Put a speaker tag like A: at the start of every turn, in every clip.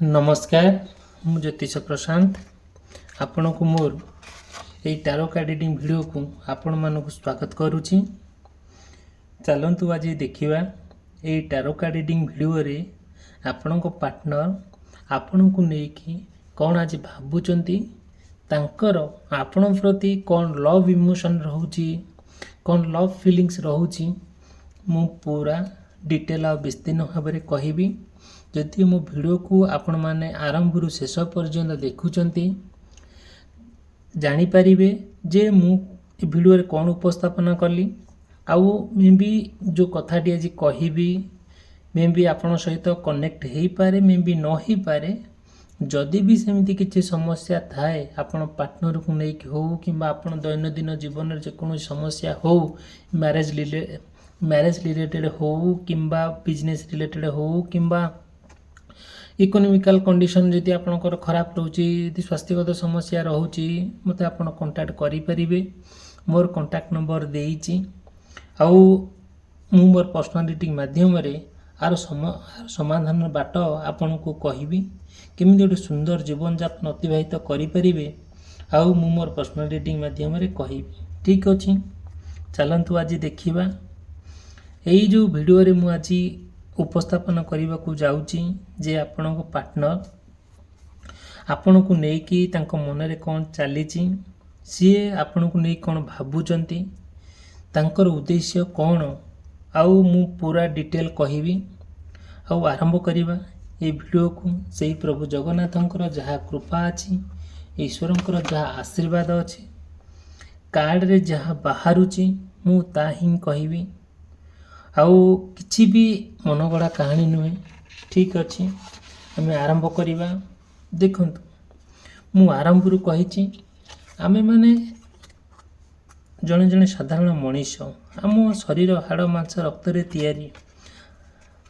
A: नमस्कार मु ज्योतिष प्रशांत आपण को मोर यही टारो कार्ड रीडिंग वीडियो को आपण मानक स्वागत करुच्ची। चलतु आज देखा यही टारो कार्ड रीडिंग वीडियो रे आपण पार्टनर आपण को लेकिन कौन आज भावुंट तांकर आपण प्रति कौन लव इमोशन रोची कौन लव फीलिंग्स रोची मु पूरा डिटेल आ विस्तीर्ण भाव में कहबी। जदि मो वीडियो को आपण माने आरंभ रु शेष पर्यंत देखुचंती जानी पारिबे जे मु वीडियो रे कौन उपस्थापन कली आउ मे भी जो कथाटी आज कहबी मे भी आपण सहित कनेक्ट हो पारे मे भी न हो पारे। जदि भी सेमती किसी समस्या थाए आपण पार्टनर को लेकिन हो कि आपण दैनंदिन जीवन जेको समस्या हो मैरेज रिलेटेड हो कि बिजनेस रिलेटेड हो कि इकोनॉमिकल कंडीशन जदि आपनकर खराब रोची यदि स्वास्थ्यगत समस्या रोची मते आपण कांटेक्ट करि परिबे। मोर कांटेक्ट नंबर देइची आउ मु मोर पर्सनालिटी माध्यम रे आर समाधान बाट आपण को कहबी केमिति गोटे सुंदर जीवन यापन अतिबाहित करि परिबे आउ मु मोर पर्सनालिटी माध्यम रे कहबी। ठीक अछि चलंतु आज देखिबा एई जो वीडियो रे मु आज उपस्थापन करने को जाऊँगी जे आपण पार्टनर आपण को लेकिन तांको मन रे कौन चली सी आपण को नहीं कौन भावुंट तांकर उद्देश्य कौन आउ मु पूरा डिटेल कहबी आउ आरंभ करिबा ये वीडियो को सही प्रभु जगन्नाथंकर जहाँ कृपा अच्छी ईश्वरंकर जहाँ आशीर्वाद अच्छी कार्ड रे जहाँ बाहरुची मु ता ही कहबी आउ किछि भी मनगढ़ा कहानी नुहे। ठीक अच्छे आम आरंभ करवा। देखंतु मु आरंभ रु कही आमे माने जने जने साधारण मनीष आम शरीर हाड़ मांस रक्त रे तैयारी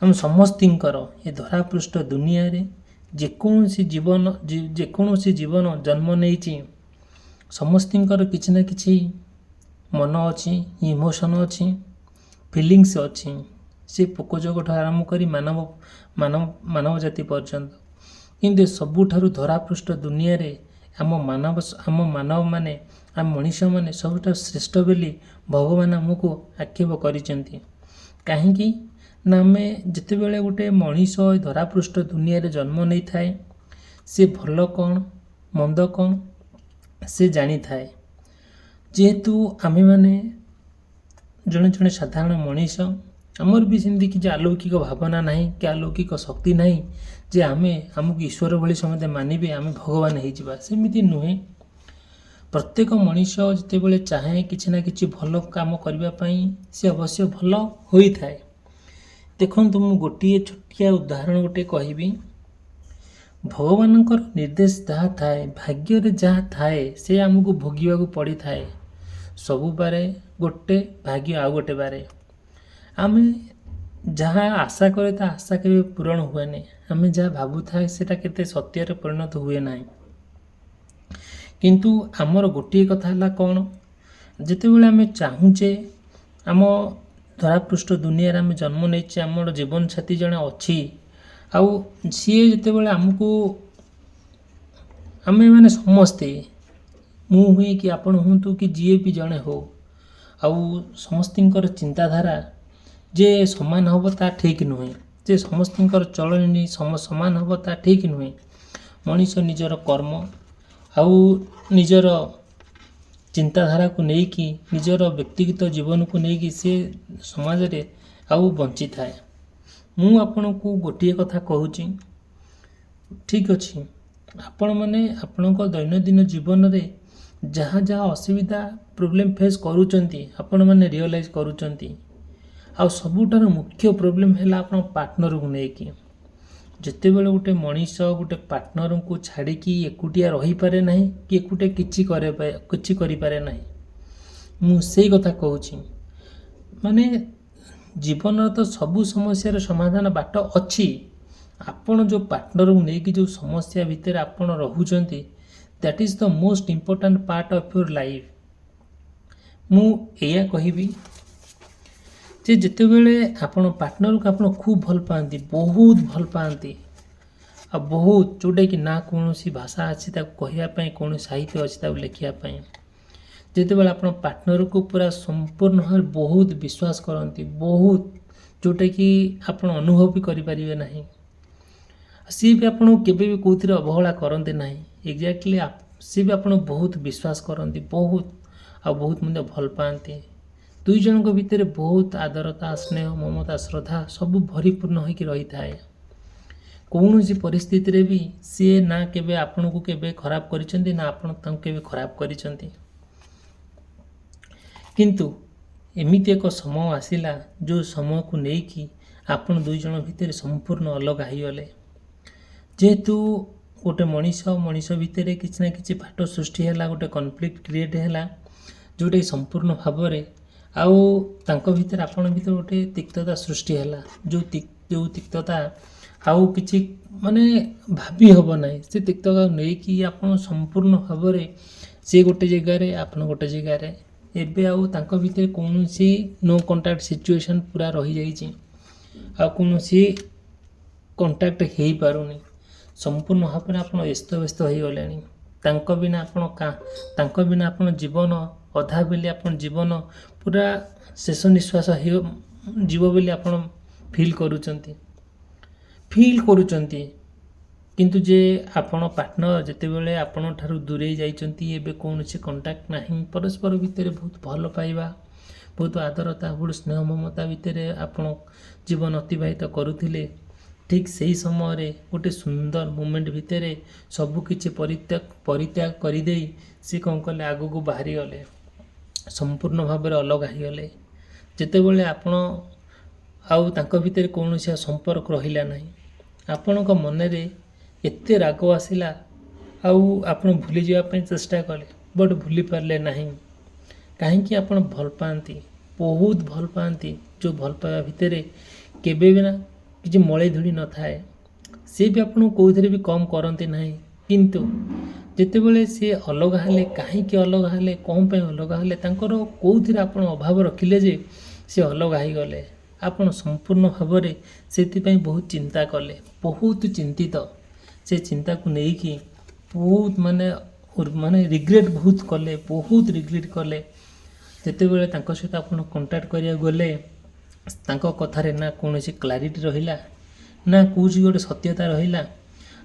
A: आम समस्तिंकर ये धरापृष्ठ दुनिया रे जेकोसी जीवन जन्म नहीं समस्तिंकर किछि ना किछि मन अच्छी इमोशन अच्छी फीलिंग्स अच्छी से पोक जगठ आरंभ कर मानव मानव मानव जाति पर्यंत किंतु सबुठारु धरापृष्ठ दुनिया रे आम मानव माने आम मनीष माने सबुठारु श्रेष्ठ बोली भगवान आमको आक्षेप करिसेंती। काहेकि ना आमे जते बेले गोटे मनीष धरापृष्ठ दुनिया रे जन्म नहीं थाए से भल कौन मंद कौन से जानी थाए। जेहेतु आमे माने जड़े जड़े साधारण मनीष आमर भी सेमती किसी अलौकिक भावना नहीं कि अलौकिक शक्ति नहीं जे आमे आमको ईश्वर भली समझे मानिबे आमे भगवान हो जावा सेमती नुहे। प्रत्येक मनीष जितेबाला चाहे किसी ना किसी भल काम करने से अवश्य भल होई थाए। देखंतु मु गोटे छोटिया उदाहरण गोटे कहबी भगवानकर निर्देश जहाँ थाए भाग्य रे जहाँ थाए से आमको भोगिबा को पड़ी थाए। सबु बारे गोटे भाग्य आउ गोटे बारे आमे जहाँ आशा करे ता आशा के पूरण हुए नहीं आमे जहाँ भावु थाए सेटा केते सत्य रे परिणत हुए नहीं। किंतु आमर गोटे कथा हला कौन जिते बेले आमे चाहूचे आम धरापृष्ठ दुनिया रे आमे जन्म नहीं आमर जीवन साथी जने अच्छी आउ सी जिते बेले आमको आमे माने समस्ते मु हुए कि आपण हूँ कि जीए भी जड़े हो आउ समस्तर चिंताधारा जे समान हम ता ठीक नुहे जे समस्तर चलनी समान हम ता ठीक नुहे। मनीष निजर कर्म आउ निजर चिंताधारा को लेकिन निजर व्यक्तिगत जीवन को लेकिन से समाज रे आउ बंची थाए। मु आपण को गोटे कथा कहूची ठीक अच्छे आपण माने आपण दैनंदिन जीवन रे जहाँ जहाँ असुविधा प्रोब्लेम फेस करूचंती आपण माने रियलाइज करूचंती आ सबुठार मुख्य प्रोब्लेम है आपण पार्टनर को लेकिन जिते बेले गोटे मनीष गोटे पार्टनर को छाड़ी कि एकुटिया रही पारे नहीं कि एकुटे किछि करि पारे नहीं। मु सेही कथा कहूची माने जीवन तो सबु समस्या समाधान बाट अच्छी आपण जो पार्टनर को लेकिन जो समस्या भितर आपण रहुचंती that is the most important part of your life. मु एया कहबी जे जिते बेले आपण पार्टनर को आपण खूब भल पाती बहुत भल पाती ଆଉ ବହୁତ ଯେଉଁଟାକି ନା କୌଣସି ଭାଷା ଅଛି ତାକୁ କହିବା ପାଇଁ, କୌଣସି ସାହିତ୍ୟ ଅଛି ତାକୁ ଲେଖିବା ପାଇଁ। ଯେତେବେଳେ ଆପଣ ପାର୍ଟନରକୁ ପୁରା ସମ୍ପୂର୍ଣ୍ଣ ଭାବରେ ବହୁତ ବିଶ୍ୱାସ କରନ୍ତି, ବହୁତ ଯେଉଁଟାକି ଆପଣ ଅନୁଭବ ବି କରିପାରିବେ ନାହିଁ, ସିଏ ବି ଆପଣଙ୍କୁ କେବେ ବି କେଉଁଥିରେ ଅବହେଳା କରନ୍ତି ନାହିଁ। ଏକ୍ଜାକ୍ଟଲି ସିଏ ବି ଆପଣଙ୍କୁ ବହୁତ ବିଶ୍ୱାସ କରନ୍ତି, ବହୁତ ଆଉ ବହୁତ ମଧ୍ୟ ଭଲ ପାଆନ୍ତି। ଦୁଇ ଜଣଙ୍କ ଭିତରେ ବହୁତ ଆଦରତା, ସ୍ନେହ, ମମତା, ଶ୍ରଦ୍ଧା ସବୁ ପରିପୂର୍ଣ୍ଣ ହୋଇକି ରହିଥାଏ। କୌଣସି ପରିସ୍ଥିତିରେ ବି ସିଏ ନା କେବେ ଆପଣଙ୍କୁ କେବେ ଖରାପ କରିଛନ୍ତି, ନା ଆପଣ ତାଙ୍କୁ କେବେ ଖରାପ କରିଛନ୍ତି। କିନ୍ତୁ ଏମିତି ଏକ ସମୟ ଆସିଲା ଯେଉଁ ସମୟକୁ ନେଇକି ଆପଣ ଦୁଇ ଜଣ ଭିତରେ ସମ୍ପୂର୍ଣ୍ଣ ଅଲଗା ହୋଇଗଲେ। ଯେହେତୁ ଗୋଟେ ମଣିଷ ଭିତରେ କିଛି ନା କିଛି ଫାଟ ସୃଷ୍ଟି ହେଲା, ଗୋଟେ କନଫ୍ଲିକ୍ଟ କ୍ରିଏଟ୍ ହେଲା, ଯେଉଁଟାକି ସମ୍ପୂର୍ଣ୍ଣ ଭାବରେ ଆଉ ତାଙ୍କ ଭିତରେ ଆପଣ ଭିତରେ ଗୋଟେ ତିକ୍ତତା ସୃଷ୍ଟି ହେଲା। ଯେଉଁ ତିକ୍ତତା ଆଉ କିଛି ମାନେ ଭାବି ହେବ ନାହିଁ। ସେ ତିକ୍ତତାକୁ ନେଇକି ଆପଣ ସମ୍ପୂର୍ଣ୍ଣ ଭାବରେ ସେ ଗୋଟେ ଜାଗାରେ, ଆପଣ ଗୋଟେ ଜାଗାରେ, ଏବେ ଆଉ ତାଙ୍କ ଭିତରେ କୌଣସି ନୋ କଣ୍ଟାକ୍ଟ ସିଚୁଏସନ୍ ପୁରା ରହିଯାଇଛି। ଆଉ କୌଣସି କଣ୍ଟାକ୍ଟ ହେଇପାରୁନି। ସମ୍ପୂର୍ଣ୍ଣ ଭାବରେ ଆପଣ ବ୍ୟସ୍ତ ହୋଇଗଲେଣି। ତାଙ୍କ ବିନା ଆପଣ ଜୀବନ ଅଧା ବୋଲି ଆପଣ ଜୀବନ ପୁରା ଶେଷ ନିଶ୍ୱାସ ଯିବ ବୋଲି ଆପଣ ଫିଲ୍ କରୁଛନ୍ତି। କିନ୍ତୁ ଯେ ଆପଣ ପାର୍ଟନର ଯେତେବେଳେ ଆପଣଠାରୁ ଦୂରେଇ ଯାଇଛନ୍ତି, ଏବେ କୌଣସି କଣ୍ଟାକ୍ଟ ନାହିଁ, ପରସ୍ପର ଭିତରେ ବହୁତ ଭଲ ପାଇବା, ବହୁତ ଆଦରତା, ବହୁତ ସ୍ନେହ ମମତା ଭିତରେ ଆପଣ ଜୀବନ ଅତିବାହିତ କରୁଥିଲେ। ଠିକ୍ ସେହି ସମୟରେ ଗୋଟେ ସୁନ୍ଦର ମୁମେଣ୍ଟ ଭିତରେ ସବୁକିଛି ପରିତ୍ୟାଗ କରିଦେଇ ସେ କ'ଣ କଲେ, ଆଗକୁ ବାହାରିଗଲେ, ସମ୍ପୂର୍ଣ୍ଣ ଭାବରେ ଅଲଗା ହୋଇଗଲେ। ଯେତେବେଳେ ଆପଣ ଆଉ ତାଙ୍କ ଭିତରେ କୌଣସି ସମ୍ପର୍କ ରହିଲା ନାହିଁ, ଆପଣଙ୍କ ମନରେ ଏତେ ରାଗ ଆସିଲା, ଆଉ ଆପଣ ଭୁଲିଯିବା ପାଇଁ ଚେଷ୍ଟା କଲେ, ବଟ୍ ଭୁଲି ପାରିଲେ ନାହିଁ। କାହିଁକି? ଆପଣ ଭଲ ପାଆନ୍ତି, ବହୁତ ଭଲ ପାଆନ୍ତି। ଯେଉଁ ଭଲ ପାଇବା ଭିତରେ କେବେ ବି ନା କିଛି ମଳି ଧୂଳି ନଥାଏ। ସେ ବି ଆପଣଙ୍କୁ କେଉଁଥିରେ ବି କମ୍ କରନ୍ତି ନାହିଁ। କିନ୍ତୁ ଯେତେବେଳେ ସେ ଅଲଗା ହେଲେ, କାହିଁକି ଅଲଗା ହେଲେ, କ'ଣ ପାଇଁ ଅଲଗା ହେଲେ, ତାଙ୍କର କେଉଁଥିରେ ଆପଣ ଅଭାବ ରଖିଲେ ଯେ ସେ ଅଲଗା ହୋଇଗଲେ, ଆପଣ ସମ୍ପୂର୍ଣ୍ଣ ଭାବରେ ସେଥିପାଇଁ ବହୁତ ଚିନ୍ତା କଲେ, ବହୁତ ଚିନ୍ତିତ। ସେ ଚିନ୍ତାକୁ ନେଇକି ବହୁତ ମାନେ ରିଗ୍ରେଟ୍ ବହୁତ ରିଗ୍ରେଟ୍ କଲେ। ଯେତେବେଳେ ତାଙ୍କ ସହିତ ଆପଣ କଣ୍ଟାକ୍ଟ କରିବାକୁ ଗଲେ, ତାଙ୍କ କଥାରେ ନା କୌଣସି କ୍ଲାରିଟି ରହିଲା, ନା କୌଣସି ଗୋଟେ ସତ୍ୟତା ରହିଲା।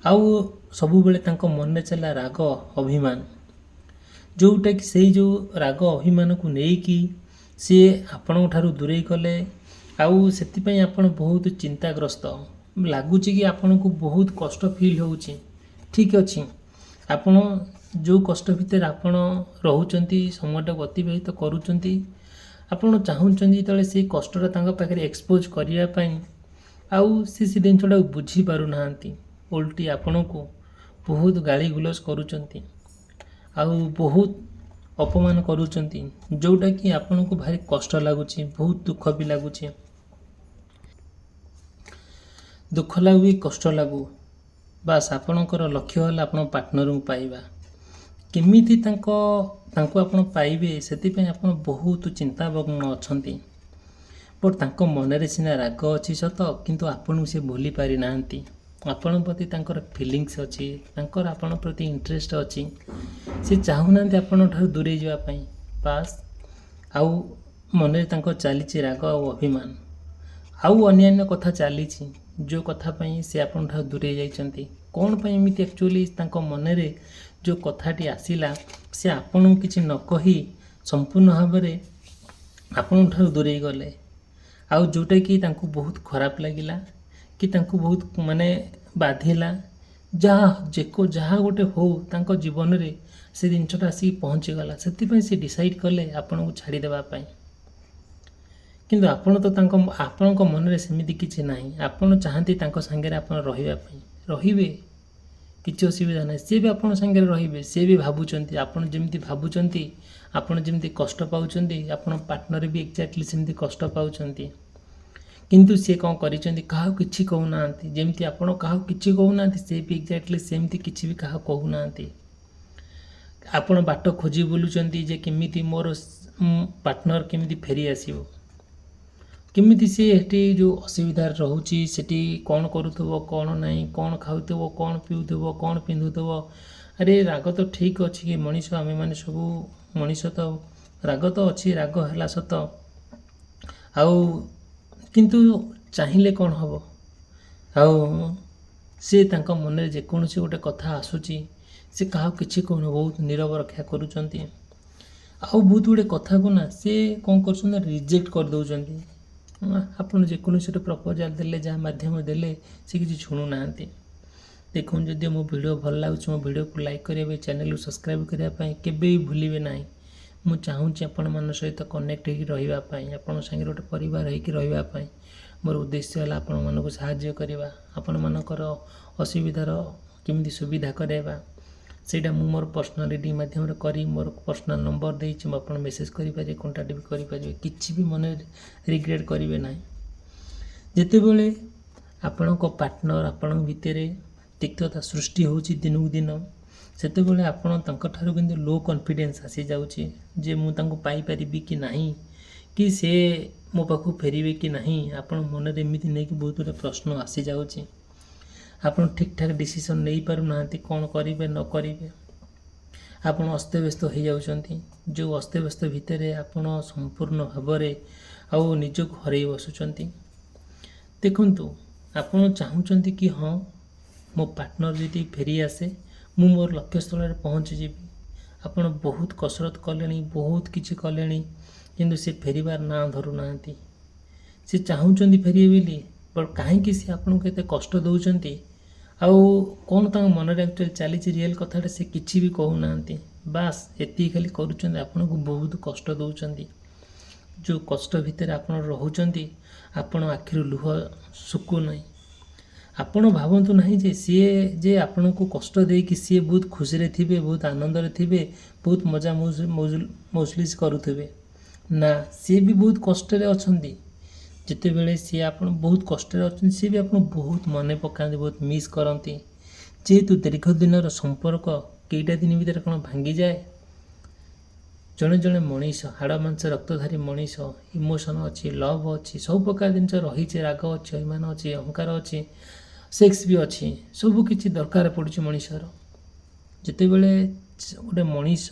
A: ଆଉ ସବୁବେଳେ ତାଙ୍କ ମନରେ ଚାଲିଲା ରାଗ, ଅଭିମାନ, ଯେଉଁଟାକି ସେଇ ଯେଉଁ ରାଗ ଅଭିମାନକୁ ନେଇକି ସିଏ ଆପଣଙ୍କ ଠାରୁ ଦୂରେଇ ଗଲେ। ଆଉ ସେଥିପାଇଁ ଆପଣ ବହୁତ ଚିନ୍ତାଗ୍ରସ୍ତ ଲାଗୁଛି କି ଆପଣଙ୍କୁ ବହୁତ କଷ୍ଟ ଫିଲ୍ ହେଉଛି। ଠିକ୍ ଅଛି, ଆପଣ ଯେଉଁ କଷ୍ଟ ଭିତରେ ଆପଣ ରହୁଛନ୍ତି, ସମୟଟାକୁ ଅତିବାହିତ କରୁଛନ୍ତି, ଆପଣ ଚାହୁଁଛନ୍ତି ଯେତେବେଳେ ସେଇ କଷ୍ଟଟା ତାଙ୍କ ପାଖରେ ଏକ୍ସପୋଜ୍ କରିବା ପାଇଁ, ଆଉ ସେ ଜିନିଷଟାକୁ ବୁଝିପାରୁନାହାନ୍ତି। ଓଲଟି ଆପଣଙ୍କୁ ବହୁତ ଗାଳି ଗୁଲଜ କରୁଛନ୍ତି, ଆଉ ବହୁତ ଅପମାନ କରୁଛନ୍ତି, ଯେଉଁଟାକି ଆପଣଙ୍କୁ ଭାରି କଷ୍ଟ ଲାଗୁଛି, ବହୁତ ଦୁଃଖ ବି ଲାଗୁଛି। ଦୁଃଖ ଲାଗୁ ବି କଷ୍ଟ ଲାଗୁ, ବାସ୍ ଆପଣଙ୍କର ଲକ୍ଷ୍ୟ ହେଲା ଆପଣ ପାର୍ଟନରଙ୍କୁ ପାଇବା। କେମିତି ତାଙ୍କୁ ଆପଣ ପାଇବେ, ସେଥିପାଇଁ ଆପଣ ବହୁତ ଚିନ୍ତାମଗ୍ନ ଅଛନ୍ତି। ବଟ୍ ତାଙ୍କ ମନରେ ସିନା ରାଗ ଅଛି ସତ, କିନ୍ତୁ ଆପଣଙ୍କୁ ସେ ଭୁଲି ପାରିନାହାନ୍ତି। ଆପଣଙ୍କ ପ୍ରତି ତାଙ୍କର ଫିଲିଙ୍ଗସ୍ ଅଛି, ତାଙ୍କର ଆପଣଙ୍କ ପ୍ରତି ଇଣ୍ଟରେଷ୍ଟ ଅଛି। ସେ ଚାହୁଁନାହାନ୍ତି ଆପଣଙ୍କ ଠାରୁ ଦୂରେଇ ଯିବା ପାଇଁ। ବାସ୍ ଆଉ ମନରେ ତାଙ୍କ ଚାଲିଛି ରାଗ ଆଉ ଅଭିମାନ, ଆଉ ଅନ୍ୟାନ୍ୟ କଥା ଚାଲିଛି, ଯେଉଁ କଥା ପାଇଁ ସେ ଆପଣଙ୍କ ଠାରୁ ଦୂରେଇ ଯାଇଛନ୍ତି। କ'ଣ ପାଇଁ ଏମିତି ଆକ୍ଚୁଆଲି ତାଙ୍କ ମନରେ ଯେଉଁ କଥାଟି ଆସିଲା, ସେ ଆପଣଙ୍କୁ କିଛି ନ କହି ସମ୍ପୂର୍ଣ୍ଣ ଭାବରେ ଆପଣଙ୍କ ଠାରୁ ଦୂରେଇ ଗଲେ। ଆଉ ଯେଉଁଟାକି ତାଙ୍କୁ ବହୁତ ଖରାପ ଲାଗିଲା, କି ତାଙ୍କୁ ବହୁତ ବାଧିଲା। ଯାହା ଗୋଟେ ହଉ, ତାଙ୍କ ଜୀବନରେ ସେ ଜିନିଷଟା ଆସିକି ପହଞ୍ଚିଗଲା। ସେଥିପାଇଁ ସେ ଡିସାଇଡ଼୍ କଲେ ଆପଣଙ୍କୁ ଛାଡ଼ିଦେବା ପାଇଁ। କିନ୍ତୁ ଆପଣଙ୍କ ମନରେ ସେମିତି କିଛି ନାହିଁ। ଆପଣ ଚାହାନ୍ତି ତାଙ୍କ ସାଙ୍ଗରେ ଆପଣ ରହିବା ପାଇଁ। ରହିବେ, କିଛି ଅସୁବିଧା ନାହିଁ। ସିଏ ବି ଆପଣଙ୍କ ସାଙ୍ଗରେ ରହିବେ। ସିଏ ବି ଭାବୁଛନ୍ତି ଆପଣ ଯେମିତି ଭାବୁଛନ୍ତି, ଆପଣ ଯେମିତି କଷ୍ଟ ପାଉଛନ୍ତି, ଆପଣ ପାର୍ଟନର ବି ଏକ୍ଜାକ୍ଟଲି ସେମିତି କଷ୍ଟ ପାଉଛନ୍ତି। କିନ୍ତୁ ସେ କ'ଣ କରିଛନ୍ତି, କାହାକୁ କିଛି କହୁନାହାନ୍ତି। ଯେମିତି ଆପଣ କାହାକୁ କିଛି କହୁନାହାନ୍ତି, ସେ ବି ଏକ୍ଜାକ୍ଟଲି ସେମିତି କିଛି ବି କାହାକୁ କହୁନାହାନ୍ତି। ଆପଣ ବାଟ ଖୋଜି ବୁଲୁଛନ୍ତି ଯେ କେମିତି ମୋର ପାର୍ଟନର କେମିତି ଫେରି ଆସିବ। କେମିତି ସେ ସେଠି ଯେଉଁ ଅସୁବିଧାରେ ରହୁଛି ସେଠି କ'ଣ କରୁଥିବ କ'ଣ ନାହିଁ, କ'ଣ ଖାଉଥିବ, କ'ଣ ପିଉଥିବ, କ'ଣ ପିନ୍ଧୁଥିବ। ଆରେ ରାଗ ତ ଠିକ୍ ଅଛି କି ମଣିଷ, ଆମେମାନେ ସବୁ ମଣିଷ, ତ ରାଗ ତ ଅଛି, ରାଗ ହେଲା ସତ। ଆଉ କିନ୍ତୁ ଚାହିଁଲେ କ'ଣ ହେବ? ଆଉ ସେ ତାଙ୍କ ମନରେ ଯେକୌଣସି ଗୋଟେ କଥା ଆସୁଛି, ସେ କାହାକୁ କିଛି କହୁନ, ବହୁତ ନୀରବ ରକ୍ଷା କରୁଛନ୍ତି। ଆଉ ବହୁତ ଗୁଡ଼ିଏ କଥାକୁ ନା ସେ କ'ଣ କରୁଛନ୍ତି, ରିଜେକ୍ଟ କରିଦେଉଛନ୍ତି। ଆପଣ ଯେକୌଣସି ଗୋଟେ ପ୍ରପୋଜାଲ୍ ଦେଲେ, ଯାହା ମାଧ୍ୟମ ଦେଲେ, ସେ କିଛି ଶୁଣୁନାହାନ୍ତି। ଦେଖନ୍ତୁ, ଯଦି ମୋ ଭିଡ଼ିଓ ଭଲ ଲାଗୁଛି, ମୋ ଭିଡ଼ିଓକୁ ଲାଇକ୍ କରିବା ପାଇଁ, ଚ୍ୟାନେଲକୁ ସବସ୍କ୍ରାଇବ୍ କରିବା ପାଇଁ କେବେ ବି ଭୁଲିବେ ନାହିଁ। ମୁଁ ଚାହୁଁଛି ଆପଣମାନଙ୍କ ସହିତ କନେକ୍ଟ ହୋଇକି ରହିବା ପାଇଁ, ଆପଣଙ୍କ ସାଙ୍ଗରେ ଗୋଟେ ପରିବାର ହୋଇକି ରହିବା ପାଇଁ। ମୋର ଉଦ୍ଦେଶ୍ୟ ହେଲା ଆପଣମାନଙ୍କୁ ସାହାଯ୍ୟ କରିବା, ଆପଣମାନଙ୍କର ଅସୁବିଧାର କେମିତି ସୁବିଧା କରାଇବା, ସେଇଟା ମୁଁ ମୋର ପର୍ସନାଲିଟି ମାଧ୍ୟମରେ କରି, ମୋର ପର୍ସନାଲ୍ ନମ୍ବର ଦେଇଛି, ମୁଁ ଆପଣ ମେସେଜ୍ କରିପାରିବେ, କଣ୍ଟାକ୍ଟ ବି କରିପାରିବେ। କିଛି ବି ମନେ ରିଗ୍ରେଟ୍ କରିବେ ନାହିଁ। ଯେତେବେଳେ ଆପଣଙ୍କ ପାର୍ଟନର ଆପଣଙ୍କ ଭିତରେ ତିକ୍ତତା ସୃଷ୍ଟି ହେଉଛି ଦିନକୁ ଦିନ, ସେତେବେଳେ ଆପଣ ତାଙ୍କଠାରୁ କିନ୍ତୁ ଲୋ କନଫିଡେନ୍ସ ଆସିଯାଉଛି ଯେ ମୁଁ ତାଙ୍କୁ ପାଇପାରିବି କି ନାହିଁ, କି ସେ ମୋ ପାଖକୁ ଫେରିବେ କି ନାହିଁ। ଆପଣ ମନରେ ଏମିତି ନେଇକି ବହୁତ ଗୁଡ଼ିଏ ପ୍ରଶ୍ନ ଆସିଯାଉଛି। ଆପଣ ଠିକ୍ଠାକ୍ ଡିସିସନ୍ ନେଇପାରୁନାହାନ୍ତି, କ'ଣ କରିବେ ନ କରିବେ। ଆପଣ ଅସ୍ତବ୍ୟସ୍ତ ହୋଇଯାଉଛନ୍ତି। ଯେଉଁ ଅସ୍ତବ୍ୟସ୍ତ ଭିତରେ ଆପଣ ସମ୍ପୂର୍ଣ୍ଣ ଭାବରେ ଆଉ ନିଜକୁ ହରାଇ ବସୁଛନ୍ତି। ଦେଖନ୍ତୁ, ଆପଣ ଚାହୁଁଛନ୍ତି କି ହଁ, ମୋ ପାର୍ଟନର ଯଦି ଫେରିଆସେ, ମୁଁ ମୋର ଲକ୍ଷ୍ୟସ୍ଥଳରେ ପହଞ୍ଚିଯିବି। ଆପଣ ବହୁତ କସରତ କଲେଣି, ବହୁତ କିଛି କଲେଣି, କିନ୍ତୁ ସେ ଫେରିବାର ନାଁ ଧରୁନାହାନ୍ତି। ସେ ଚାହୁଁଛନ୍ତି ଫେରିବେ ବୋଲି, ବଟ୍ କାହିଁକି ସେ ଆପଣଙ୍କୁ ଏତେ କଷ୍ଟ ଦେଉଛନ୍ତି, ଆଉ କ'ଣ ତାଙ୍କ ମନରେ ଆକ୍ଚୁଆଲି ଚାଲିଛି ରିଏଲ୍ କଥାଟା ସେ କିଛି ବି କହୁନାହାନ୍ତି। ବାସ୍ ଏତିକି ଖାଲି କରୁଛନ୍ତି, ଆପଣଙ୍କୁ ବହୁତ କଷ୍ଟ ଦେଉଛନ୍ତି। ଯେଉଁ କଷ୍ଟ ଭିତରେ ଆପଣ ରହୁଛନ୍ତି, ଆପଣ ଆଖିରୁ ଲୁହ ଶୁଖୁନାହିଁ। ଆପଣ ଭାବନ୍ତୁ ନାହିଁ ଯେ ଆପଣଙ୍କୁ କଷ୍ଟ ଦେଇକି ସିଏ ବହୁତ ଖୁସିରେ ଥିବେ, ବହୁତ ଆନନ୍ଦରେ ଥିବେ, ବହୁତ ମଜା ମଜଲିସ୍ କରୁଥିବେ। ନା, ସିଏ ବି ବହୁତ କଷ୍ଟରେ ଅଛନ୍ତି। ଯେତେବେଳେ ସିଏ ଆପଣ ବହୁତ କଷ୍ଟରେ ଅଛନ୍ତି, ସିଏ ବି ଆପଣ ବହୁତ ମନେ ପକାନ୍ତି, ବହୁତ ମିସ୍ କରନ୍ତି। ଯେହେତୁ ଦୀର୍ଘ ଦିନର ସମ୍ପର୍କ କେଇଟା ଦିନ ଭିତରେ କ'ଣ ଭାଙ୍ଗିଯାଏ? ଜଣେ ଜଣେ ମଣିଷ, ହାଡ଼ ମାଂସ ରକ୍ତଧାରୀ ମଣିଷ, ଇମୋସନ୍ ଅଛି, ଲଭ୍ ଅଛି, ସବୁ ପ୍ରକାର ଜିନିଷ ରହିଛି। ରାଗ ଅଛି, ଅଭିମାନ ଅଛି, ଅହଙ୍କାର ଅଛି, ସେକ୍ସ ବି ଅଛି, ସବୁ କିଛି ଦରକାର ପଡ଼ୁଛି ମଣିଷର। ଯେତେବେଳେ ଗୋଟେ ମଣିଷ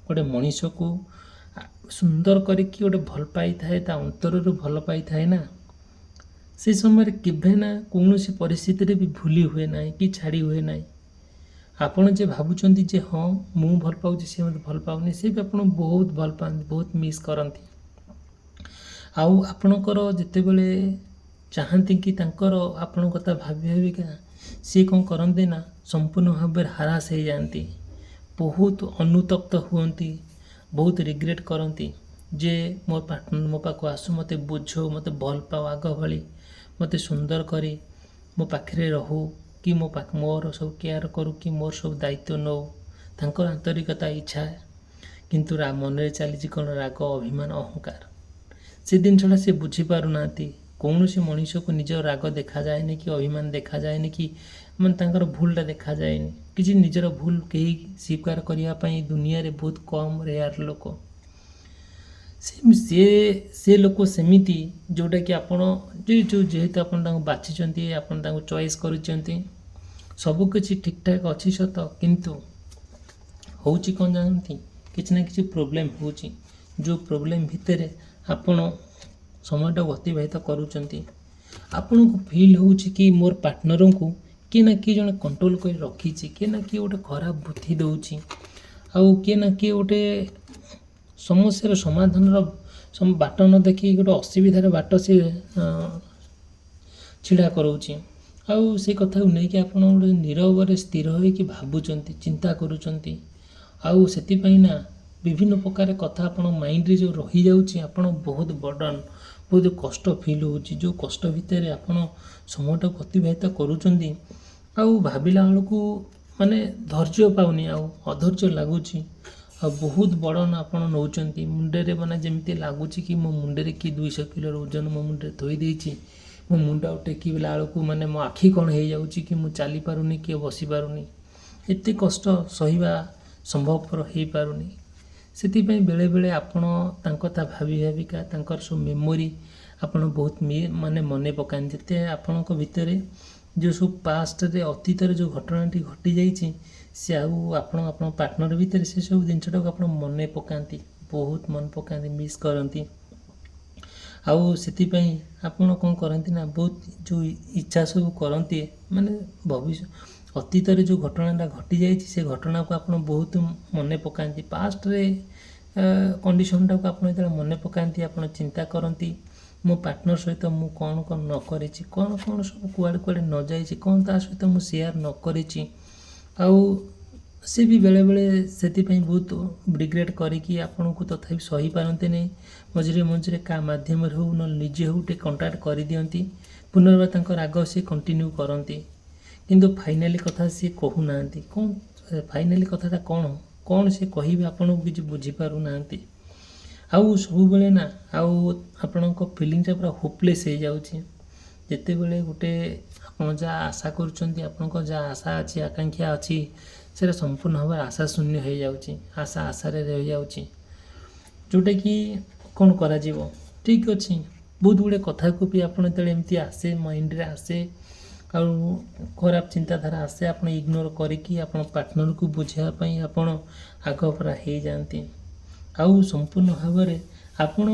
A: ଗୋଟେ ମଣିଷକୁ ସୁନ୍ଦର କରିକି ଗୋଟେ ଭଲ ପାଇଥାଏ, ତା ଅନ୍ତରରୁ ଭଲ ପାଇଥାଏ ନା, ସେ ସମୟରେ କେବେ ନା କୌଣସି ପରିସ୍ଥିତିରେ ବି ଭୁଲି ହୁଏ ନାହିଁ କି ଛାଡ଼ି ହୁଏ ନାହିଁ। ଆପଣ ଯେ ଭାବୁଛନ୍ତି ଯେ ହଁ ମୁଁ ଭଲ ପାଉଛି, ସେ ମୋତେ ଭଲ ପାଉନି, ସେ ବି ଆପଣ ବହୁତ ଭଲ ପାଆନ୍ତି, ବହୁତ ମିସ୍ କରନ୍ତି। ଆଉ ଆପଣଙ୍କର ଯେତେବେଳେ ଚାହାନ୍ତି କି ତାଙ୍କର ଆପଣଙ୍କ କଥା ଭାବି ଭାବିକା ସିଏ କ'ଣ କରନ୍ତି ନା, ସମ୍ପୂର୍ଣ୍ଣ ଭାବରେ ହରାସ ହେଇଯାଆନ୍ତି, ବହୁତ ଅନୁତପ୍ତ ହୁଅନ୍ତି, ବହୁତ ରିଗ୍ରେଟ୍ କରନ୍ତି ଯେ ମୋ ପାର୍ଟନର ମୋ ପାଖକୁ ଆସୁ, ମୋତେ ବୁଝୁ, ମୋତେ ଭଲ ପାଉ, ଆଗ ଭଳି ମୋତେ ସୁନ୍ଦର କରି ମୋ ପାଖରେ ରହୁ, କି ମୋର ସବୁ କେୟାର କରୁ, କି ମୋର ସବୁ ଦାୟିତ୍ୱ ନେଉ। ତାଙ୍କର ଆନ୍ତରିକତା ଇଚ୍ଛା, କିନ୍ତୁ ମନରେ ଚାଲିଛି କ'ଣ, ରାଗ, ଅଭିମାନ, ଅହଙ୍କାର। ସେ ଜିନିଷଟା ସେ ବୁଝିପାରୁନାହାନ୍ତି। କୌଣସି ମଣିଷକୁ ନିଜ ରାଗ ଦେଖାଯାଏନି, କି ଅଭିମାନ ଦେଖାଯାଏନି, କି ମାନେ ତାଙ୍କର ଭୁଲଟା ଦେଖାଯାଏନି। କିଛି ନିଜର ଭୁଲ କେହି ସ୍ୱୀକାର କରିବା ପାଇଁ ଦୁନିଆରେ ବହୁତ କମ୍, ରେୟାର ଲୋକ। ସେ ଲୋକ ସେମିତି ଯେଉଁଟାକି ଆପଣ ଯେହେତୁ ଆପଣ ତାଙ୍କୁ ବାଛିଛନ୍ତି, ଆପଣ ତାଙ୍କୁ ଚଏସ୍ କରିଛନ୍ତି, ସବୁକିଛି ଠିକ୍ଠାକ୍ ଅଛି ସତ, କିନ୍ତୁ ହେଉଛି କ'ଣ ଜାଣନ୍ତି, କିଛି ନା କିଛି ପ୍ରୋବ୍ଲେମ୍ ହେଉଛି। ଯେଉଁ ପ୍ରୋବ୍ଲେମ୍ ଭିତରେ ଆପଣ ସମୟଟାକୁ ଅତିବାହିତ କରୁଛନ୍ତି। ଆପଣଙ୍କୁ ଫିଲ୍ ହେଉଛି କି ମୋର ପାର୍ଟନରଙ୍କୁ କିଏ ନା କିଏ ଜଣେ କଣ୍ଟ୍ରୋଲ୍ କରି ରଖିଛି, କିଏ ନା କିଏ ଗୋଟେ ଖରାପ ବୁଦ୍ଧି ଦେଉଛି, ଆଉ କିଏ ନା କିଏ ଗୋଟେ ସମସ୍ୟାର ସମାଧାନର ବାଟ ନ ଦେଖି ଗୋଟେ ଅସୁବିଧାର ବାଟ ସେ ଛିଡ଼ା କରାଉଛି। ଆଉ ସେ କଥାକୁ ନେଇକି ଆପଣ ଗୋଟେ ନୀରବରେ ସ୍ଥିର ହୋଇକି ଭାବୁଛନ୍ତି, ଚିନ୍ତା କରୁଛନ୍ତି। ଆଉ ସେଥିପାଇଁ ନା ବିଭିନ୍ନ ପ୍ରକାର କଥା ଆପଣ ମାଇଣ୍ଡରେ ଯେଉଁ ରହିଯାଉଛି, ଆପଣ ବହୁତ ବର୍ଡ଼ନ୍, ବହୁତ କଷ୍ଟ ଫିଲ୍ ହେଉଛି। ଯେଉଁ କଷ୍ଟ ଭିତରେ ଆପଣ ସମୟଟାକୁ ଅତିବାହିତ କରୁଛନ୍ତି, ଆଉ ଭାବିଲା ବେଳକୁ ମାନେ ଧୈର୍ଯ୍ୟ ପାଉନି, ଆଉ ଅଧୈର୍ଯ୍ୟ ଲାଗୁଛି। ଆଉ ବହୁତ ବର୍ଡ଼ନ୍ ଆପଣ ନେଉଛନ୍ତି ମୁଣ୍ଡରେ, ମାନେ ଯେମିତି ଲାଗୁଛି କି ମୋ ମୁଣ୍ଡରେ କି 200 କିଲୋର ଓଜନ ମୋ ମୁଣ୍ଡରେ ଥୋଇ ଦେଇଛି। ମୋ ମୁଣ୍ଡ ଟେକିଲା ବେଳକୁ ମାନେ ମୋ ଆଖି କ'ଣ ହେଇଯାଉଛି, କି ମୁଁ ଚାଲିପାରୁନି, କି ବସିପାରୁନି। ଏତେ କଷ୍ଟ ସହିବା ସମ୍ଭବପର ହେଇପାରୁନି। ସେଥିପାଇଁ ବେଳେବେଳେ ଆପଣ ତାଙ୍କ କଥା ଭାବିକା ତାଙ୍କର ସବୁ ମେମୋରି ଆପଣ ବହୁତ ମାନେ ମନେ ପକାନ୍ତି ଯେତେ ଆପଣଙ୍କ ଭିତରେ ଯେଉଁ ସବୁ ପାଷ୍ଟରେ ଅତୀତରେ ଯେଉଁ ଘଟଣାଟି ଘଟିଯାଇଛି ସେ ଆଉ ଆପଣ ପାର୍ଟନର ଭିତରେ ସେସବୁ ଜିନିଷଟାକୁ ଆପଣ ମନେ ପକାନ୍ତି, ବହୁତ ମନେ ପକାନ୍ତି, ମିସ୍ କରନ୍ତି। ଆଉ ସେଥିପାଇଁ ଆପଣ କ'ଣ କରନ୍ତି ନା ବହୁତ ଯେଉଁ ଇଚ୍ଛା ସବୁ କରନ୍ତି ମାନେ ଅତୀତରେ ଯେଉଁ ଘଟଣାଟା ଘଟିଯାଇଛି ସେ ଘଟଣାକୁ ଆପଣ ବହୁତ ମନେ ପକାନ୍ତି। ପାଷ୍ଟରେ କଣ୍ଡିସନଟାକୁ ଆପଣ ଯେତେବେଳେ ମନେ ପକାନ୍ତି ଆପଣ ଚିନ୍ତା କରନ୍ତି ମୋ ପାର୍ଟନର ସହିତ ମୁଁ କ'ଣ ନ କରିଛି, କ'ଣ ସବୁ କୁଆଡ଼େ ନ ଯାଇଛି, କ'ଣ ତା ସହିତ ମୁଁ ସେୟାର ନ କରିଛି। ଆଉ ସେ ବି ବେଳେବେଳେ ସେଥିପାଇଁ ବହୁତ ରିଗ୍ରେଟ୍ କରିକି ଆପଣଙ୍କୁ ତଥାପି ସହିପାରନ୍ତି ନାହିଁ। ମଝିରେ କାହା ମାଧ୍ୟମରେ ହେଉ ନହେଲେ ନିଜେ ହେଉ ଟିକେ କଣ୍ଟାକ୍ଟ କରିଦିଅନ୍ତି, ପୁନର୍ବାର ତାଙ୍କ ରାଗ ସେ କଣ୍ଟିନ୍ୟୁ କରନ୍ତି। କିନ୍ତୁ ଫାଇନାଲି କଥା ସିଏ କହୁନାହାନ୍ତି। କ'ଣ ଫାଇନାଲି କଥାଟା କ'ଣ ସେ କହିବେ ଆପଣଙ୍କୁ କିଛି ବୁଝିପାରୁନାହାନ୍ତି। ଆଉ ସବୁବେଳେ ନା ଆଉ ଆପଣଙ୍କ ଫିଲିଙ୍ଗଟା ପୁରା ହୋପଲେସ୍ ହେଇଯାଉଛି। ଯେତେବେଳେ ଗୋଟେ ଆପଣ ଯାହା ଆଶା କରୁଛନ୍ତି, ଆପଣଙ୍କ ଯାହା ଆଶା ଅଛି, ଆକାଂକ୍ଷା ଅଛି, ସେଇଟା ସମ୍ପୂର୍ଣ୍ଣ ଭାବରେ ଆଶା ଶୂନ୍ୟ ହେଇଯାଉଛି, ଆଶାରେ ରହିଯାଉଛି। ଯେଉଁଟାକି କ'ଣ କରାଯିବ? ଠିକ୍ ଅଛି, ବହୁତ ଗୁଡ଼ିଏ କଥାକୁ ବି ଆପଣ ଯେତେବେଳେ ଏମିତି ଆସେ ମାଇଣ୍ଡରେ ଆସେ ଆଉ ଖରାପ ଚିନ୍ତାଧାରା ଆସେ, ଆପଣ ଇଗ୍ନୋର କରିକି ଆପଣ ପାର୍ଟନରକୁ ବୁଝାଇବା ପାଇଁ ଆପଣ ଆଗଭରା ହେଇଯାଆନ୍ତି। ଆଉ ସମ୍ପୂର୍ଣ୍ଣ ଭାବରେ ଆପଣ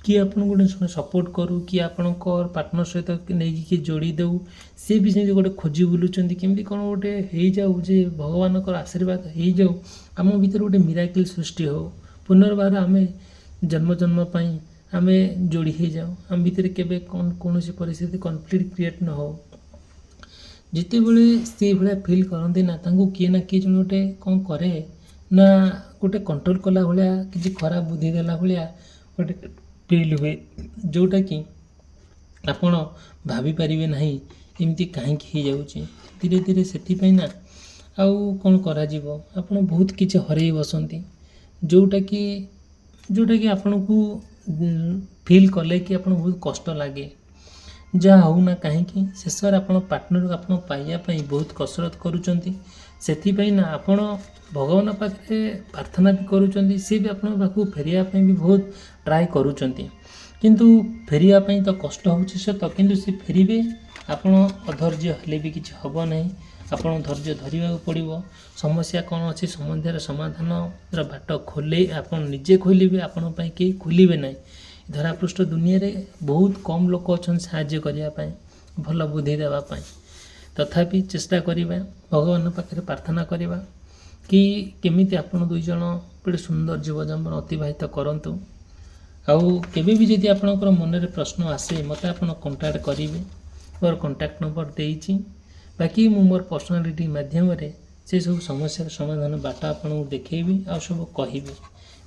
A: କିଏ ଆପଣଙ୍କୁ ଗୋଟେ ସପୋର୍ଟ କରୁ, କିଏ ଆପଣଙ୍କ ପାର୍ଟନର ସହିତ ନେଇକି କିଏ ଯୋଡ଼ି ଦେଉ, ସିଏ ବି ସେମିତି ଗୋଟେ ଖୋଜି ବୁଲୁଛନ୍ତି କେମିତି କ'ଣ ଗୋଟେ ହେଇଯାଉ, ଯେ ଭଗବାନଙ୍କର ଆଶୀର୍ବାଦ ହେଇଯାଉ, ଆମ ଭିତରେ ଗୋଟେ ମିରାକିଲ୍ ସୃଷ୍ଟି ହେଉ, ପୁନର୍ବାର ଆମେ ଜନ୍ମ ପାଇଁ ଆମେ ଯୋଡ଼ି ହେଇଯାଉ, ଆମ ଭିତରେ କେବେ କୌଣସି ପରିସ୍ଥିତି କନଫ୍ଲିକ୍ଟ କ୍ରିଏଟ୍ ନ ହେଉ। ଯେତେବେଳେ ସେଇଭଳିଆ ଫିଲ୍ କରନ୍ତି ନା, ତାଙ୍କୁ କିଏ ନା କିଏ ଜଣେ ଗୋଟେ କ'ଣ କରେ ନା ଗୋଟେ କଣ୍ଟ୍ରୋଲ୍ କଲା ଭଳିଆ, କିଛି ଖରାପ ବୁଦ୍ଧି ଦେଲା ଭଳିଆ ଗୋଟେ ଫିଲ୍ ହୁଏ, ଯେଉଁଟାକି ଆପଣ ଭାବିପାରିବେ ନାହିଁ ଏମିତି କାହିଁକି ହେଇଯାଉଛି। ଧୀରେ ସେଥିପାଇଁ ନା ଆଉ କ'ଣ କରାଯିବ, ଆପଣ ବହୁତ କିଛି ହରେଇ ବସନ୍ତି, ଯେଉଁଟାକି ଆପଣଙ୍କୁ ଫିଲ୍ କଲେ କି ଆପଣଙ୍କୁ ବହୁତ କଷ୍ଟ ଲାଗେ। ଯାହା ହଉ ନା କାହିଁକି ଶେଷରେ ଆପଣ ପାର୍ଟନରକୁ ଆପଣ ପାଇବା ପାଇଁ ବହୁତ କସରତ କରୁଛନ୍ତି। ସେଥିପାଇଁ ନା ଆପଣ ଭଗବାନ ପାଖରେ ପ୍ରାର୍ଥନା ବି କରୁଛନ୍ତି, ସେ ବି ଆପଣଙ୍କ ପାଖକୁ ଫେରିବା ପାଇଁ ବି ବହୁତ ଟ୍ରାଏ କରୁଛନ୍ତି। କିନ୍ତୁ ଫେରିବା ପାଇଁ ତ କଷ୍ଟ ହେଉଛି ସତ, କିନ୍ତୁ ସେ ଫେରିବେ। ଆପଣ ଅଧୈର୍ଯ୍ୟ ହେଲେ ବି କିଛି ହେବ ନାହିଁ, ଆପଣ ଧୈର୍ଯ୍ୟ ଧରିବାକୁ ପଡ଼ିବ। ସମସ୍ୟା କ'ଣ ଅଛି, ସମାଧାନର ବାଟ ଆପଣ ନିଜେ ଖୋଲିବେ, ଆପଣଙ୍କ ପାଇଁ କେହି ଖୋଲିବେ ନାହିଁ। ଧରାପୃଷ୍ଠ ଦୁନିଆରେ ବହୁତ କମ୍ ଲୋକ ଅଛନ୍ତି ସାହାଯ୍ୟ କରିବା ପାଇଁ, ଭଲ ବୁଦ୍ଧି ଦେବା ପାଇଁ। ତଥାପି ଚେଷ୍ଟା କରିବା, ଭଗବାନଙ୍କ ପାଖରେ ପ୍ରାର୍ଥନା କରିବା କି କେମିତି ଆପଣ ଦୁଇ ଜଣ ଗୋଟେ ସୁନ୍ଦର ଜୀବନଯାପନ ଅତିବାହିତ କରନ୍ତୁ। ଆଉ କେବେ ବି ଯଦି ଆପଣଙ୍କର ମନରେ ପ୍ରଶ୍ନ ଆସେ ମୋତେ ଆପଣ କଣ୍ଟାକ୍ଟ କରିବେ, ମୋର କଣ୍ଟାକ୍ଟ ନମ୍ବର ଦେଇଛି। ବାକି ମୁଁ ମୋର ପର୍ସନାଲିଟି ମାଧ୍ୟମରେ ସେସବୁ ସମସ୍ୟାର ସମାଧାନ ବାଟ ଆପଣଙ୍କୁ ଦେଖେଇବି ଆଉ ସବୁ କହିବି।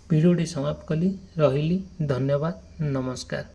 A: ଭିଡ଼ିଓଟି ସମାପ୍ତ କଲି, ରହିଲି, ଧନ୍ୟବାଦ, ନମସ୍କାର।